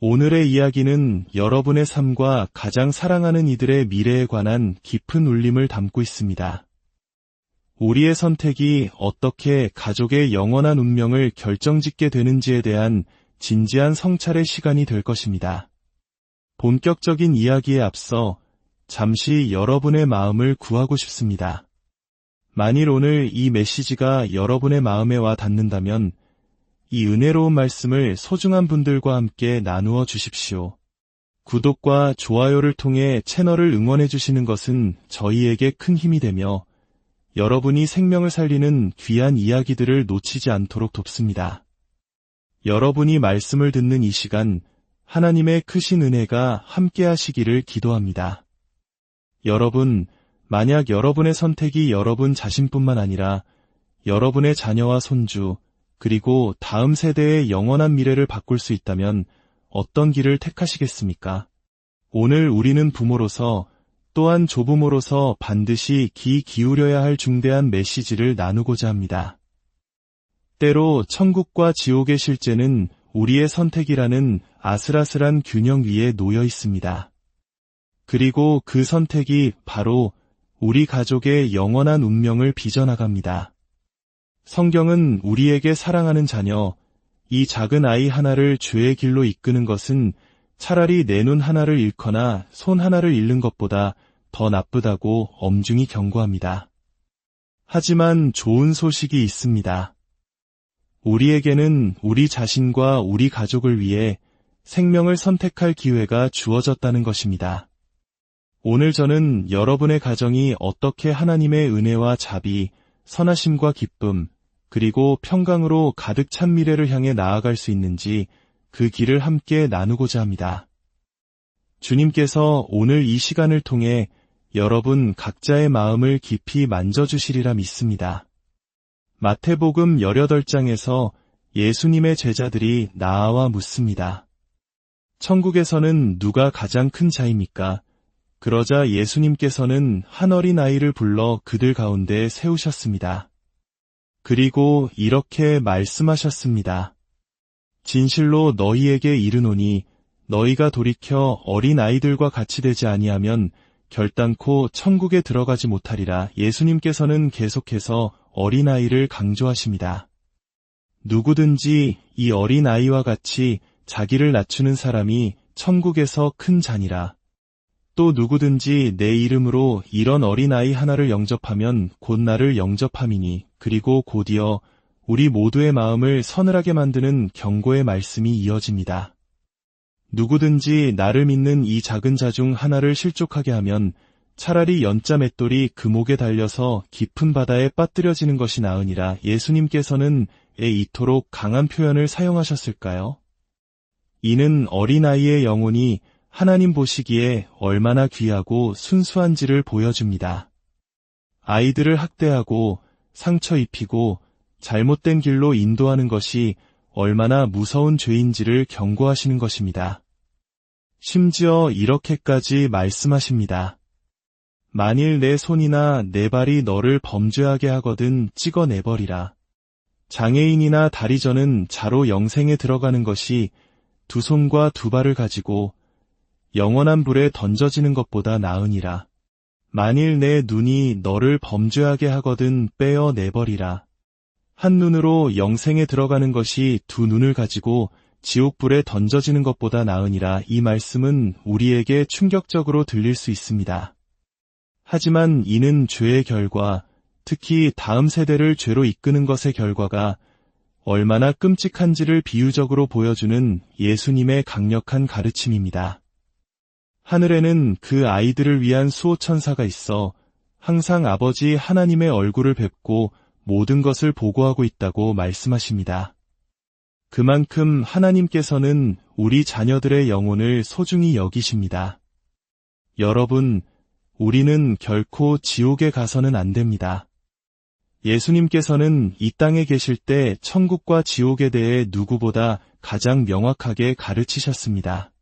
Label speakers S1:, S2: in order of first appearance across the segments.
S1: 오늘의 이야기는 여러분의 삶과 가장 사랑하는 이들의 미래에 관한 깊은 울림을 담고 있습니다. 우리의 선택이 어떻게 가족의 영원한 운명을 결정짓게 되는지에 대한 진지한 성찰의 시간이 될 것입니다. 본격적인 이야기에 앞서 잠시 여러분의 마음을 구하고 싶습니다. 만일 오늘 이 메시지가 여러분의 마음에 와 닿는다면 이 은혜로운 말씀을 소중한 분들과 함께 나누어 주십시오. 구독과 좋아요를 통해 채널을 응원해 주시는 것은 저희에게 큰 힘이 되며 여러분이 생명을 살리는 귀한 이야기들을 놓치지 않도록 돕습니다. 여러분이 말씀을 듣는 이 시간, 하나님의 크신 은혜가 함께 하시기를 기도합니다. 여러분, 만약 여러분의 선택이 여러분 자신뿐만 아니라 여러분의 자녀와 손주, 그리고 다음 세대의 영원한 미래를 바꿀 수 있다면 어떤 길을 택하시겠습니까? 오늘 우리는 부모로서 또한 조부모로서 반드시 귀 기울여야 할 중대한 메시지를 나누고자 합니다. 때로 천국과 지옥의 실제는 우리의 선택이라는 아슬아슬한 균형 위에 놓여 있습니다. 그리고 그 선택이 바로 우리 가족의 영원한 운명을 빚어나갑니다. 성경은 우리에게 사랑하는 자녀, 이 작은 아이 하나를 죄의 길로 이끄는 것은 차라리 내 눈 하나를 잃거나 손 하나를 잃는 것보다 더 나쁘다고 엄중히 경고합니다. 하지만 좋은 소식이 있습니다. 우리에게는 우리 자신과 우리 가족을 위해 생명을 선택할 기회가 주어졌다는 것입니다. 오늘 저는 여러분의 가정이 어떻게 하나님의 은혜와 자비, 선하심과 기쁨, 그리고 평강으로 가득 찬 미래를 향해 나아갈 수 있는지 그 길을 함께 나누고자 합니다. 주님께서 오늘 이 시간을 통해 여러분 각자의 마음을 깊이 만져주시리라 믿습니다. 마태복음 18장에서 예수님의 제자들이 나아와 묻습니다. 천국에서는 누가 가장 큰 자입니까? 그러자 예수님께서는 한 어린 아이를 불러 그들 가운데 세우셨습니다. 그리고 이렇게 말씀하셨습니다. 진실로 너희에게 이르노니 너희가 돌이켜 어린 아이들과 같이 되지 아니하면 결단코 천국에 들어가지 못하리라. 예수님께서는 계속해서 어린 아이를 강조하십니다. 누구든지 이 어린 아이와 같이 자기를 낮추는 사람이 천국에서 큰 자니라. 또 누구든지 내 이름으로 이런 어린아이 하나를 영접하면 곧 나를 영접함이니. 그리고 곧이어 우리 모두의 마음을 서늘하게 만드는 경고의 말씀이 이어집니다. 누구든지 나를 믿는 이 작은 자 중 하나를 실족하게 하면 차라리 연자 맷돌이 그 목에 달려서 깊은 바다에 빠뜨려지는 것이 나으니라. 예수님께서는 왜 이토록 강한 표현을 사용하셨을까요? 이는 어린아이의 영혼이 하나님 보시기에 얼마나 귀하고 순수한지를 보여줍니다. 아이들을 학대하고 상처 입히고 잘못된 길로 인도하는 것이 얼마나 무서운 죄인지를 경고하시는 것입니다. 심지어 이렇게까지 말씀하십니다. 만일 내 손이나 내 발이 너를 범죄하게 하거든 찍어내버리라. 장애인이나 다리저는 자로 영생에 들어가는 것이 두 손과 두 발을 가지고 영원한 불에 던져지는 것보다 나으니라. 만일 내 눈이 너를 범죄하게 하거든 빼어내버리라. 한 눈으로 영생에 들어가는 것이 두 눈을 가지고 지옥불에 던져지는 것보다 나으니라. 이 말씀은 우리에게 충격적으로 들릴 수 있습니다. 하지만 이는 죄의 결과, 특히 다음 세대를 죄로 이끄는 것의 결과가 얼마나 끔찍한지를 비유적으로 보여주는 예수님의 강력한 가르침입니다. 하늘에는 그 아이들을 위한 수호천사가 있어 항상 아버지 하나님의 얼굴을 뵙고 모든 것을 보고하고 있다고 말씀하십니다. 그만큼 하나님께서는 우리 자녀들의 영혼을 소중히 여기십니다. 여러분, 우리는 결코 지옥에 가서는 안 됩니다. 예수님께서는 이 땅에 계실 때 천국과 지옥에 대해 누구보다 가장 명확하게 가르치셨습니다.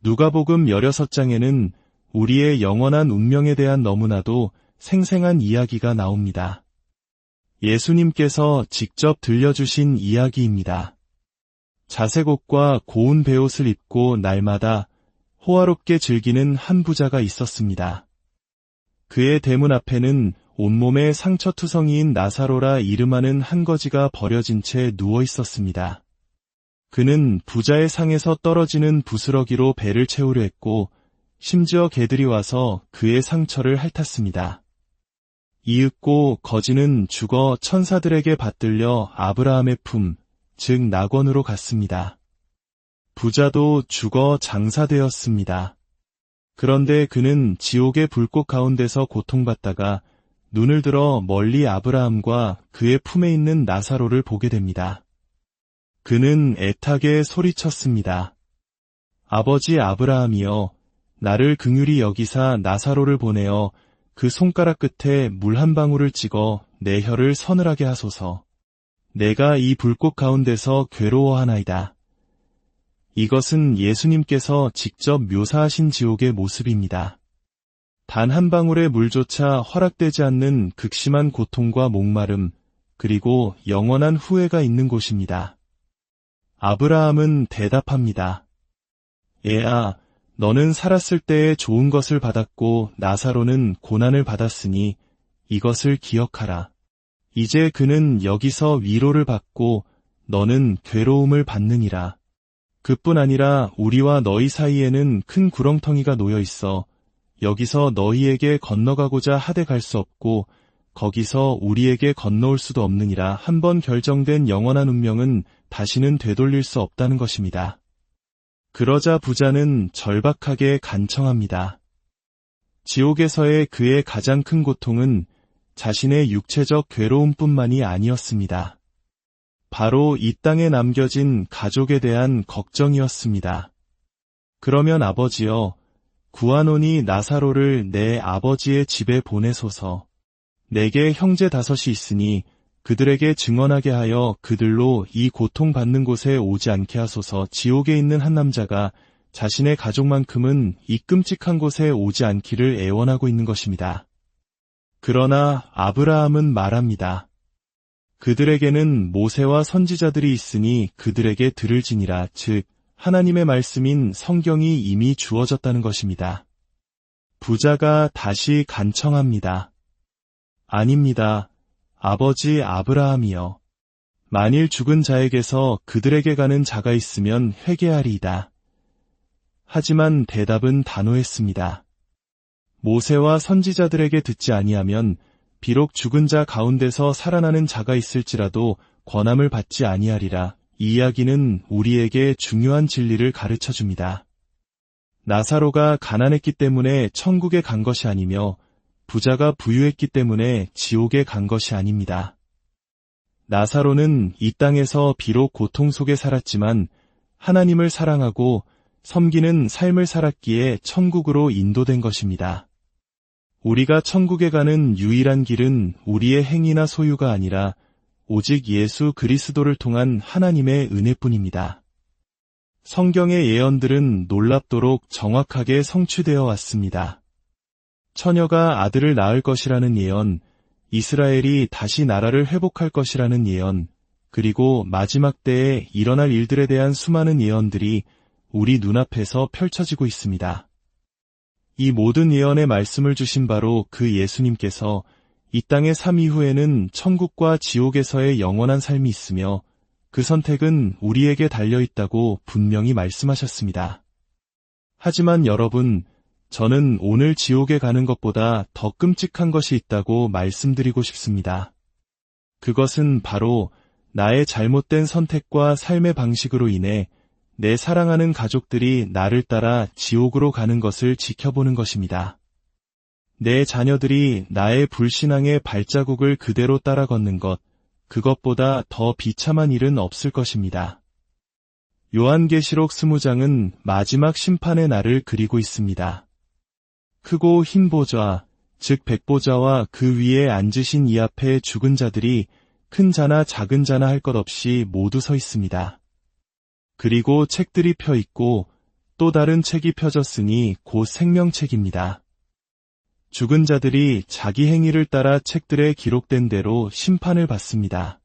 S1: 누가복음 16장에는 우리의 영원한 운명에 대한 너무나도 생생한 이야기가 나옵니다. 예수님께서 직접 들려주신 이야기입니다. 자색 옷과 고운 베옷을 입고 날마다 호화롭게 즐기는 한 부자가 있었습니다. 그의 대문 앞에는 온몸에 상처투성이인 나사로라 이름하는 한 거지가 버려진 채 누워 있었습니다. 그는 부자의 상에서 떨어지는 부스러기로 배를 채우려 했고 심지어 개들이 와서 그의 상처를 핥았습니다. 이윽고 거지는 죽어 천사들에게 받들려 아브라함의 품, 즉 낙원으로 갔습니다. 부자도 죽어 장사되었습니다. 그런데 그는 지옥의 불꽃 가운데서 고통받다가 눈을 들어 멀리 아브라함과 그의 품에 있는 나사로를 보게 됩니다. 그는 애타게 소리쳤습니다. 아버지 아브라함이여, 나를 긍휼히 여기사 나사로를 보내어 그 손가락 끝에 물 한 방울을 찍어 내 혀를 서늘하게 하소서. 내가 이 불꽃 가운데서 괴로워하나이다. 이것은 예수님께서 직접 묘사하신 지옥의 모습입니다. 단 한 방울의 물조차 허락되지 않는 극심한 고통과 목마름, 그리고 영원한 후회가 있는 곳입니다. 아브라함은 대답합니다. 애아, 너는 살았을 때에 좋은 것을 받았고 나사로는 고난을 받았으니 이것을 기억하라. 이제 그는 여기서 위로를 받고 너는 괴로움을 받느니라. 그뿐 아니라 우리와 너희 사이에는 큰 구렁텅이가 놓여 있어 여기서 너희에게 건너가고자 하되 갈 수 없고 거기서 우리에게 건너올 수도 없느니라. 한번 결정된 영원한 운명은 다시는 되돌릴 수 없다는 것입니다. 그러자 부자는 절박하게 간청합니다. 지옥에서의 그의 가장 큰 고통은 자신의 육체적 괴로움뿐만이 아니었습니다. 바로 이 땅에 남겨진 가족에 대한 걱정이었습니다. 그러면 아버지여, 구하노니 나사로를 내 아버지의 집에 보내소서. 내게 형제 5이 있으니 그들에게 증언하게 하여 그들로 이 고통받는 곳에 오지 않게 하소서. 지옥에 있는 한 남자가 자신의 가족만큼은 이 끔찍한 곳에 오지 않기를 애원하고 있는 것입니다. 그러나 아브라함은 말합니다. 그들에게는 모세와 선지자들이 있으니 그들에게 들을지니라. 즉 하나님의 말씀인 성경이 이미 주어졌다는 것입니다. 부자가 다시 간청합니다. 아닙니다. 아버지 아브라함이여. 만일 죽은 자에게서 그들에게 가는 자가 있으면 회개하리이다. 하지만 대답은 단호했습니다. 모세와 선지자들에게 듣지 아니하면 비록 죽은 자 가운데서 살아나는 자가 있을지라도 권함을 받지 아니하리라. 이 이야기는 우리에게 중요한 진리를 가르쳐 줍니다. 나사로가 가난했기 때문에 천국에 간 것이 아니며 부자가 부유했기 때문에 지옥에 간 것이 아닙니다. 나사로는 이 땅에서 비록 고통 속에 살았지만 하나님을 사랑하고 섬기는 삶을 살았기에 천국으로 인도된 것입니다. 우리가 천국에 가는 유일한 길은 우리의 행위나 소유가 아니라 오직 예수 그리스도를 통한 하나님의 은혜뿐입니다. 성경의 예언들은 놀랍도록 정확하게 성취되어 왔습니다. 처녀가 아들을 낳을 것이라는 예언, 이스라엘이 다시 나라를 회복할 것이라는 예언, 그리고 마지막 때에 일어날 일들에 대한 수많은 예언들이 우리 눈앞에서 펼쳐지고 있습니다. 이 모든 예언의 말씀을 주신 바로 그 예수님께서 이 땅의 삶 이후에는 천국과 지옥에서의 영원한 삶이 있으며 그 선택은 우리에게 달려있다고 분명히 말씀하셨습니다. 하지만 여러분, 저는 오늘 지옥에 가는 것보다 더 끔찍한 것이 있다고 말씀드리고 싶습니다. 그것은 바로 나의 잘못된 선택과 삶의 방식으로 인해 내 사랑하는 가족들이 나를 따라 지옥으로 가는 것을 지켜보는 것입니다. 내 자녀들이 나의 불신앙의 발자국을 그대로 따라 걷는 것, 그것보다 더 비참한 일은 없을 것입니다. 요한계시록 20장은 마지막 심판의 날을 그리고 있습니다. 크고 흰 보좌, 즉 백보좌와 그 위에 앉으신 이 앞에 죽은 자들이 큰 자나 작은 자나 할 것 없이 모두 서 있습니다. 그리고 책들이 펴 있고 또 다른 책이 펴졌으니 곧 생명책입니다. 죽은 자들이 자기 행위를 따라 책들에 기록된 대로 심판을 받습니다.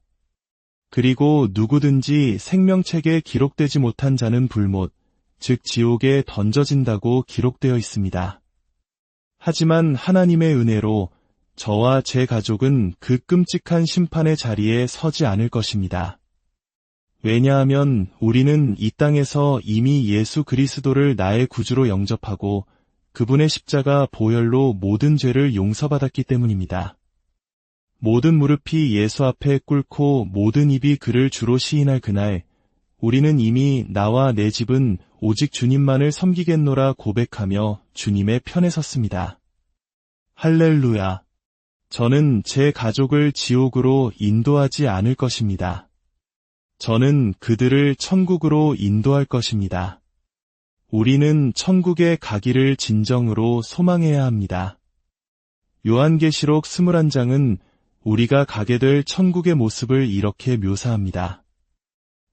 S1: 그리고 누구든지 생명책에 기록되지 못한 자는 불못, 즉 지옥에 던져진다고 기록되어 있습니다. 하지만 하나님의 은혜로 저와 제 가족은 그 끔찍한 심판의 자리에 서지 않을 것입니다. 왜냐하면 우리는 이 땅에서 이미 예수 그리스도를 나의 구주로 영접하고 그분의 십자가 보혈로 모든 죄를 용서받았기 때문입니다. 모든 무릎이 예수 앞에 꿇고 모든 입이 그를 주로 시인할 그날, 우리는 이미 나와 내 집은 오직 주님만을 섬기겠노라 고백하며 주님의 편에 섰습니다. 할렐루야! 저는 제 가족을 지옥으로 인도하지 않을 것입니다. 저는 그들을 천국으로 인도할 것입니다. 우리는 천국에 가기를 진정으로 소망해야 합니다. 요한계시록 21장은 우리가 가게 될 천국의 모습을 이렇게 묘사합니다.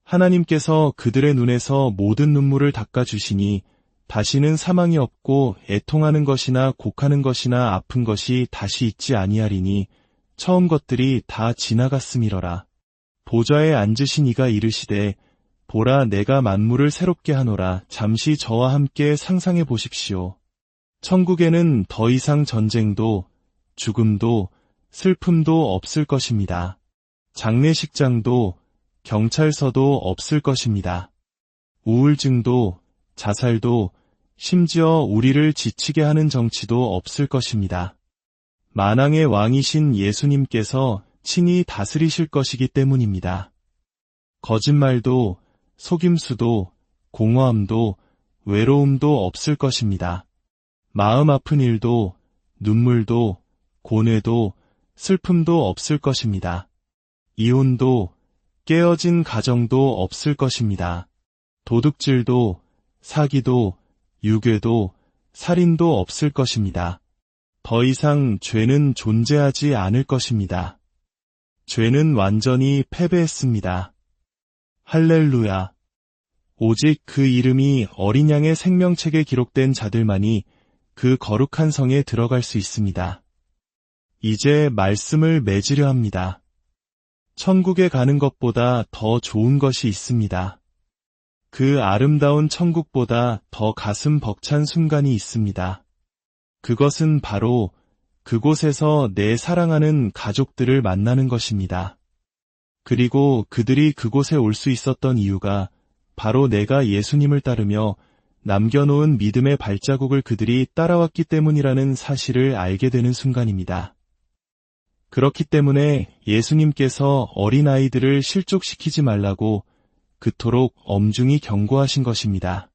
S1: 하나님께서 그들의 눈에서 모든 눈물을 닦아주시니 다시는 사망이 없고 애통하는 것이나 곡하는 것이나 아픈 것이 다시 있지 아니하리니 처음 것들이 다 지나갔음이러라. 보좌에 앉으신 이가 이르시되 보라 내가 만물을 새롭게 하노라. 잠시 저와 함께 상상해 보십시오. 천국에는 더 이상 전쟁도 죽음도 슬픔도 없을 것입니다. 장례식장도 경찰서도 없을 것입니다. 우울증도 자살도 심지어 우리를 지치게 하는 정치도 없을 것입니다. 만왕의 왕이신 예수님께서 친히 다스리실 것이기 때문입니다. 거짓말도 속임수도 공허함도 외로움도 없을 것입니다. 마음 아픈 일도 눈물도 고뇌도 슬픔도 없을 것입니다. 이혼도 깨어진 가정도 없을 것입니다. 도둑질도 사기도 유괴도 살인도 없을 것입니다. 더 이상 죄는 존재하지 않을 것입니다. 죄는 완전히 패배했습니다. 할렐루야! 오직 그 이름이 어린 양의 생명책에 기록된 자들만이 그 거룩한 성에 들어갈 수 있습니다. 이제 말씀을 맺으려 합니다. 천국에 가는 것보다 더 좋은 것이 있습니다. 그 아름다운 천국보다 더 가슴 벅찬 순간이 있습니다. 그것은 바로 그곳에서 내 사랑하는 가족들을 만나는 것입니다. 그리고 그들이 그곳에 올 수 있었던 이유가 바로 내가 예수님을 따르며 남겨놓은 믿음의 발자국을 그들이 따라왔기 때문이라는 사실을 알게 되는 순간입니다. 그렇기 때문에 예수님께서 어린아이들을 실족시키지 말라고 그토록 엄중히 경고하신 것입니다.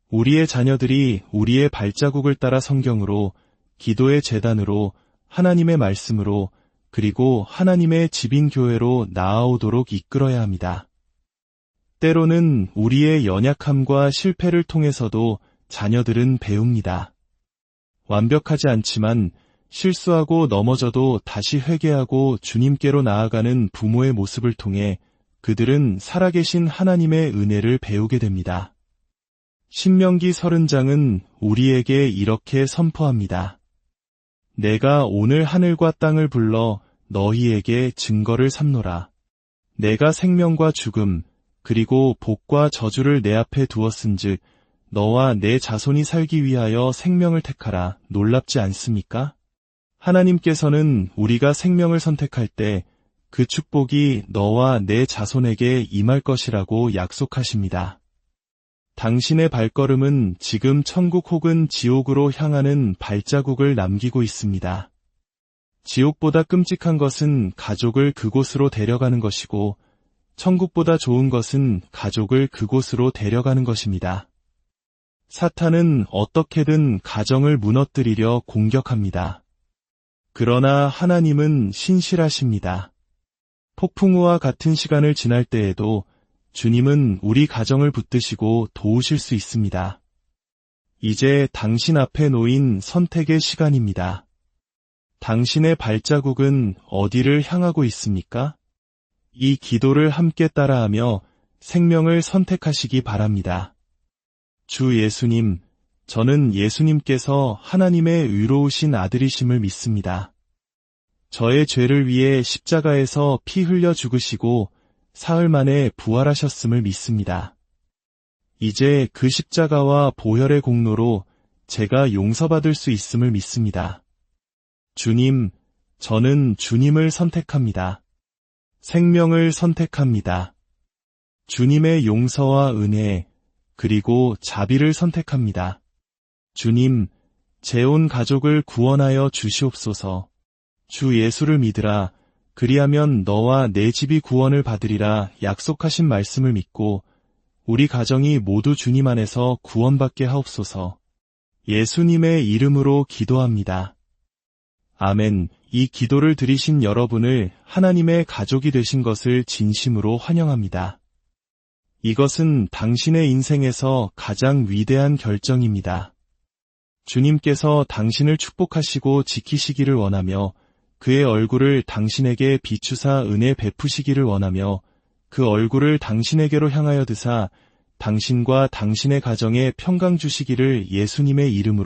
S1: 우리의 자녀들이 우리의 발자국을 따라 성경으로, 기도의 제단으로, 하나님의 말씀으로, 그리고 하나님의 집인 교회로 나아오도록 이끌어야 합니다. 때로는 우리의 연약함과 실패를 통해서도 자녀들은 배웁니다. 완벽하지 않지만 실수하고 넘어져도 다시 회개하고 주님께로 나아가는 부모의 모습을 통해 그들은 살아계신 하나님의 은혜를 배우게 됩니다. 신명기 30장은 우리에게 이렇게 선포합니다. 내가 오늘 하늘과 땅을 불러 너희에게 증거를 삼노라. 내가 생명과 죽음 그리고 복과 저주를 내 앞에 두었은즉 너와 내 자손이 살기 위하여 생명을 택하라. 놀랍지 않습니까? 하나님께서는 우리가 생명을 선택할 때 그 축복이 너와 내 자손에게 임할 것이라고 약속하십니다. 당신의 발걸음은 지금 천국 혹은 지옥으로 향하는 발자국을 남기고 있습니다. 지옥보다 끔찍한 것은 가족을 그곳으로 데려가는 것이고 천국보다 좋은 것은 가족을 그곳으로 데려가는 것입니다. 사탄은 어떻게든 가정을 무너뜨리려 공격합니다. 그러나 하나님은 신실하십니다. 폭풍우와 같은 시간을 지날 때에도 주님은 우리 가정을 붙드시고 도우실 수 있습니다. 이제 당신 앞에 놓인 선택의 시간입니다. 당신의 발자국은 어디를 향하고 있습니까? 이 기도를 함께 따라하며 생명을 선택하시기 바랍니다. 주 예수님, 저는 예수님께서 하나님의 의로우신 아들이심을 믿습니다. 저의 죄를 위해 십자가에서 피 흘려 죽으시고 사흘 만에 부활하셨음을 믿습니다. 이제 그 십자가와 보혈의 공로로 제가 용서받을 수 있음을 믿습니다. 주님, 저는 주님을 선택합니다. 생명을 선택합니다. 주님의 용서와 은혜, 그리고 자비를 선택합니다. 주님, 제 온 가족을 구원하여 주시옵소서. 주 예수를 믿으라. 그리하면 너와 내 집이 구원을 받으리라 약속하신 말씀을 믿고 우리 가정이 모두 주님 안에서 구원받게 하옵소서. 예수님의 이름으로 기도합니다. 아멘. 이 기도를 드리신 여러분을 하나님의 가족이 되신 것을 진심으로 환영합니다. 이것은 당신의 인생에서 가장 위대한 결정입니다. 주님께서 당신을 축복하시고 지키시기를 원하며 그의 얼굴을 당신에게 비추사 은혜 베푸시기를 원하며 그 얼굴을 당신에게로 향하여 드사 당신과 당신의 가정에 평강 주시기를 예수님의 이름으로